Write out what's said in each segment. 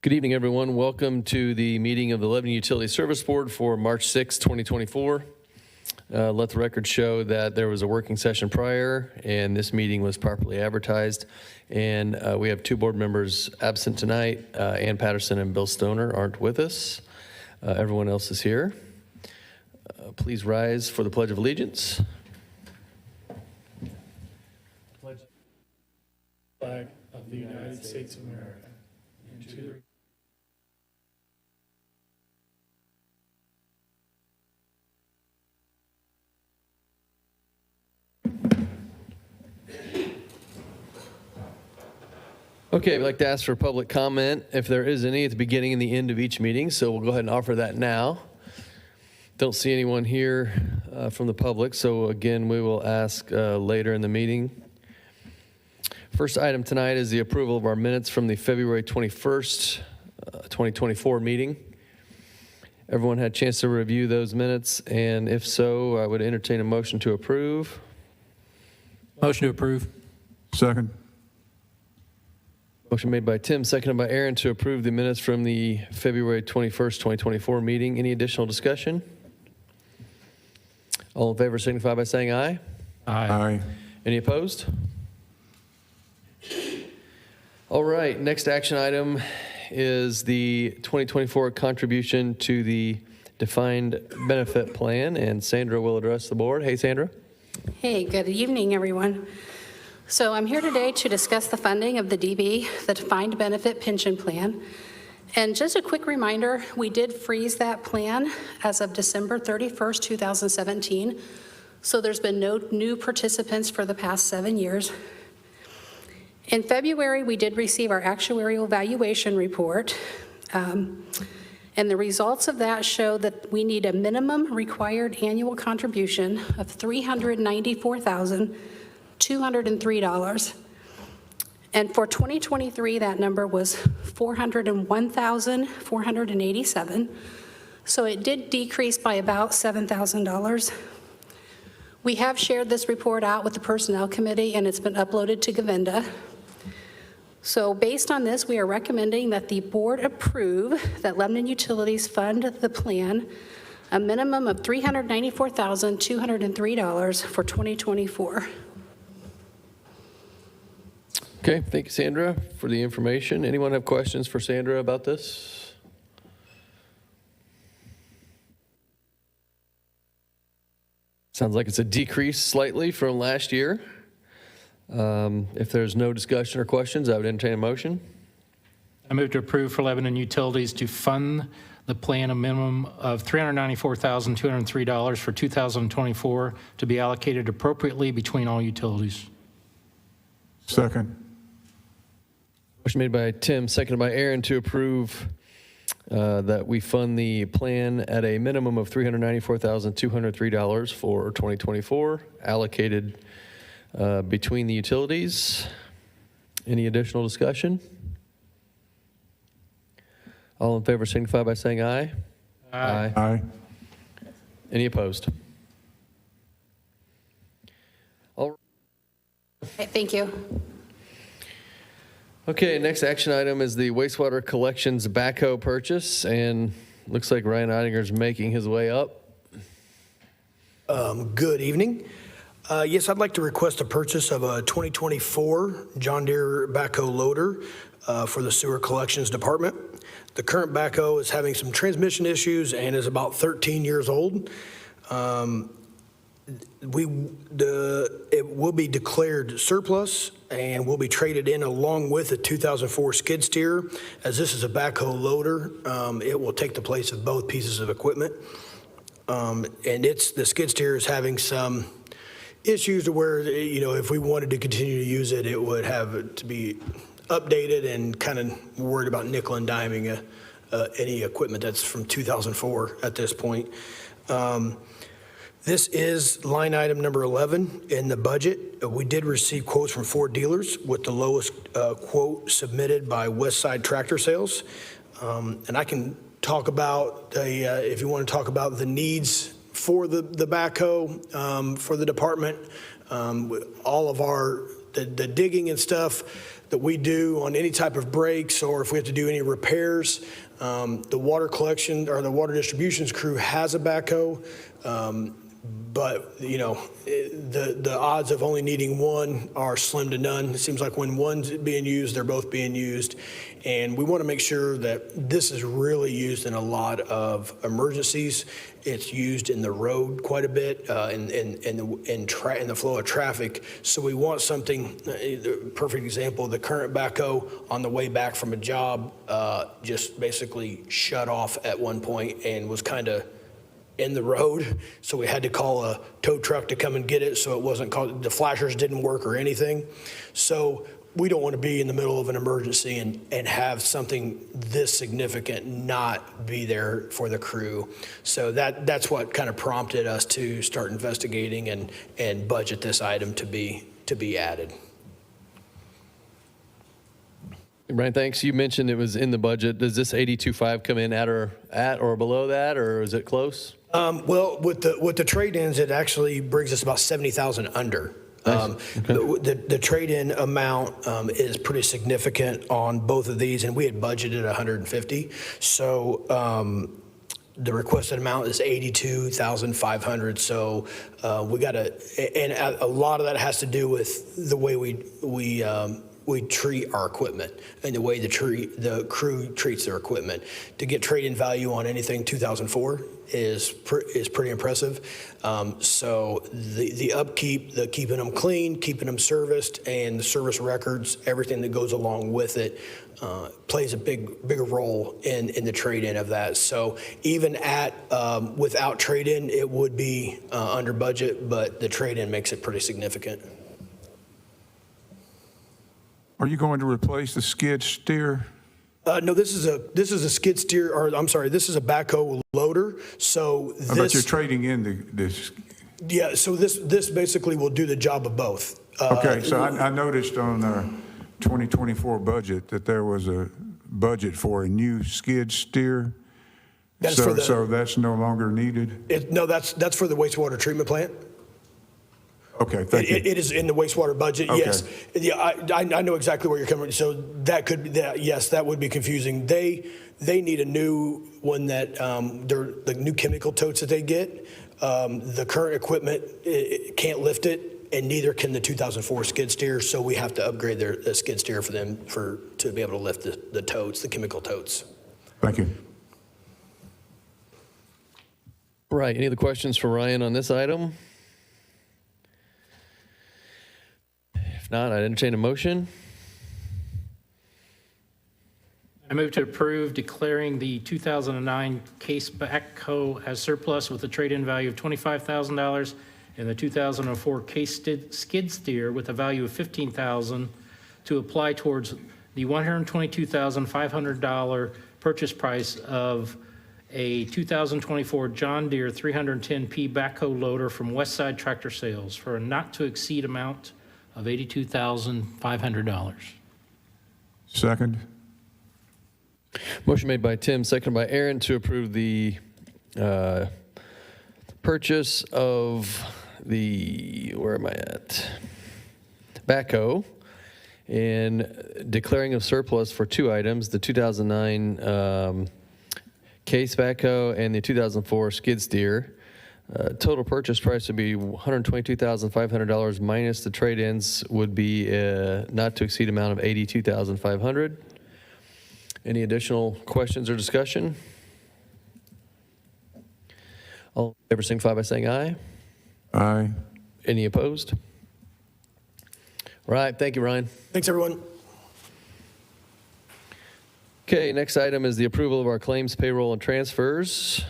Good evening, everyone. Welcome to the meeting of the Lebanon Utility Service Board for March 6, 2024. Let the record show that there was a working session prior, and this meeting was properly advertised. And we have two board members absent tonight. Ann Patterson and Bill Stoner aren't with us. Everyone else is here. Please rise for the Pledge of Allegiance. Pledge the flag of the United States of America and to the Okay, I'd like to ask for public comment, if there is any, at the beginning and the end of each meeting, so we'll go ahead and offer that now. Don't see anyone here from the public, so again, we will ask later in the meeting. First item tonight is the approval of our minutes from the February 21st, 2024 meeting. Everyone had a chance to review those minutes, and if so, I would entertain a motion to approve. Motion to approve. Second. Motion made by Tim, seconded by Aaron to approve the minutes from the February 21st, 2024 meeting. Any additional discussion? All in favor signify by saying aye. Aye. Any opposed? All right, next action item is the 2024 contribution to the defined benefit plan, and Sandra will address the board. Hey, Sandra. Hey, good evening, everyone. So I'm here today to discuss the funding of the DB, the Defined Benefit Pension Plan. And just a quick reminder, we did freeze that plan as of December 31st, 2017. So there's been no new participants for the past 7 years. In February, we did receive our actuarial valuation report. And the results of that show that we need a minimum required annual contribution of $394,203. And for 2023, that number was $401,487. So it did decrease by about $7,000. We have shared this report out with the Personnel Committee, and it's been uploaded to Govinda. So based on this, we are recommending that the board approve that Lebanon Utilities fund the plan a minimum of $394,203 for 2024. Okay, thank you, Sandra, for the information. Anyone have questions for Sandra about this? Sounds like it's a decrease slightly from last year. If there's no discussion or questions, I would entertain a motion. I move to approve for Lebanon Utilities to fund the plan a minimum of $394,203 for 2024 to be allocated appropriately between all utilities. Second. Motion made by Tim, seconded by Aaron to approve that we fund the plan at a minimum of $394,203 for 2024, allocated between the utilities. Any additional discussion? All in favor signify by saying aye. Aye. Aye. Any opposed? All Okay, thank you. Okay, next action item is the wastewater collections backhoe purchase, and looks like Ryan Eidinger's making his way up. Good evening. Yes, I'd like to request a purchase of a 2024 John Deere backhoe loader for the sewer collections department. The current backhoe is having some transmission issues and is about 13 years old. It will be declared surplus and will be traded in along with a 2004 skid steer. As this is a backhoe loader, it will take the place of both pieces of equipment. And the skid steer is having some issues to where, if we wanted to continue to use it, it would have to be updated, and kind of worried about nickel and diming any equipment that's from 2004 at this point. This is line item number 11 in the budget. We did receive quotes from 4 dealers with the lowest quote submitted by Westside Tractor Sales. And I can talk about, if you want to talk about the needs for the backhoe for the department, all of our the digging and stuff that we do on any type of breaks, or if we have to do any repairs. The water collection or the water distributions crew has a backhoe. But, you know, the odds of only needing one are slim to none. It seems like when one's being used, they're both being used. And we want to make sure that this is really used in a lot of emergencies. It's used in the road quite a bit, in the flow of traffic. So we want something, perfect example, the current backhoe on the way back from a job just basically shut off at one point and was kind of in the road, so we had to call a tow truck to come and get it, so it wasn't called, the flashers didn't work or anything. So we don't want to be in the middle of an emergency and have something this significant not be there for the crew. So that's what kind of prompted us to start investigating and budget this item to be added. Brian, thanks. You mentioned it was in the budget. Does this 82.5 come in at or below that, or is it close? Well, with the trade-ins, it actually brings us about 70,000 under. The trade-in amount is pretty significant on both of these, and we had budgeted 150. So the requested amount is 82,500. So we got to, and a lot of that has to do with the way we treat our equipment and the way the crew treats their equipment. To get trade-in value on anything 2004 is pretty impressive. So the upkeep, the keeping them clean, keeping them serviced, and the service records, everything that goes along with it plays a bigger role in the trade-in of that. So even without trade-in, it would be under budget, but the trade-in makes it pretty significant. Are you going to replace the skid steer? No, this is a skid steer, or I'm sorry, this is a backhoe loader. So this. But you're trading in this. Yeah, so this basically will do the job of both. Okay, so I noticed on our 2024 budget that there was a budget for a new skid steer. So that's no longer needed? No, that's for the wastewater treatment plant. Okay, thank you. It is in the wastewater budget, Okay. yes. Yeah, I know exactly where you're coming from. So that could be, yes, that would be confusing. They need a new one that, the new chemical totes that they get, the current equipment it can't lift it, and neither can the 2004 skid steer, so we have to upgrade the skid steer for them to be able to lift the totes, the chemical totes. Thank you. Right. Any other questions for Ryan on this item? If not, I'd entertain a motion. I move to approve declaring the 2009 case backhoe as surplus with a trade-in value of $25,000 and the 2004 case skid steer with a value of $15,000 to apply towards the $122,500 purchase price of a 2024 John Deere 310P backhoe loader from Westside Tractor Sales for a not-to-exceed amount of $82,500. Second. Motion made by Tim, seconded by Aaron to approve the purchase of the, where am I at? Backhoe, and declaring of surplus for two items, the 2009 case backhoe and the 2004 skid steer. Total purchase price would be $122,500 minus the trade-ins would be not to exceed amount of $82,500. Any additional questions or discussion? All in favor signify by saying aye. Aye. Any opposed? All right, thank you, Ryan. Thanks, everyone. Okay, next item is the approval of our claims, payroll, and transfers.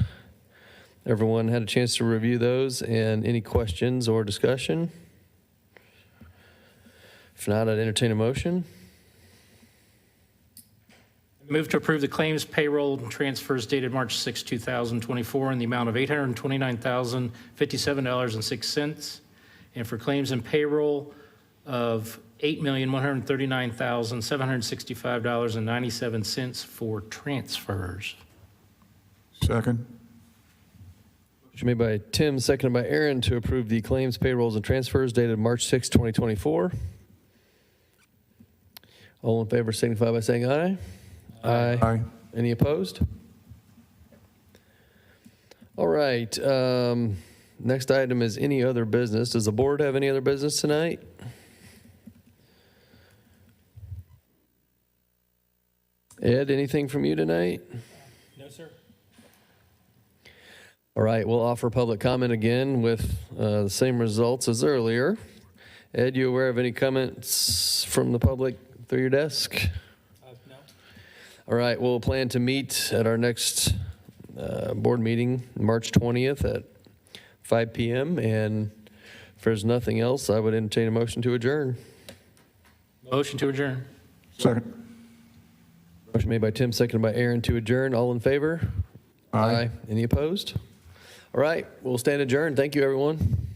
Everyone had a chance to review those, and any questions or discussion? If not, I'd entertain a motion. Move to approve the claims, payroll, and transfers dated March 6, 2024 in the amount of $829,057.06, and for claims and payroll of $8,139,765.97 for transfers. Second. Motion made by Tim, seconded by Aaron to approve the claims, payrolls, and transfers dated March 6, 2024. All in favor signify by saying aye. Aye. Any opposed? All right. Next item is any other business. Does the board have any other business tonight? Ed, anything from you tonight? No, sir. All right, we'll offer public comment again with the same results as earlier. Ed, you aware of any comments from the public through your desk? No. All right, we'll plan to meet at our next board meeting, March 20th at 5 p.m. And if there's nothing else, I would entertain a motion to adjourn. Motion to adjourn. Second. Motion made by Tim, seconded by Aaron to adjourn. All in favor? Aye. Any opposed? All right, we'll stand adjourned. Thank you, everyone.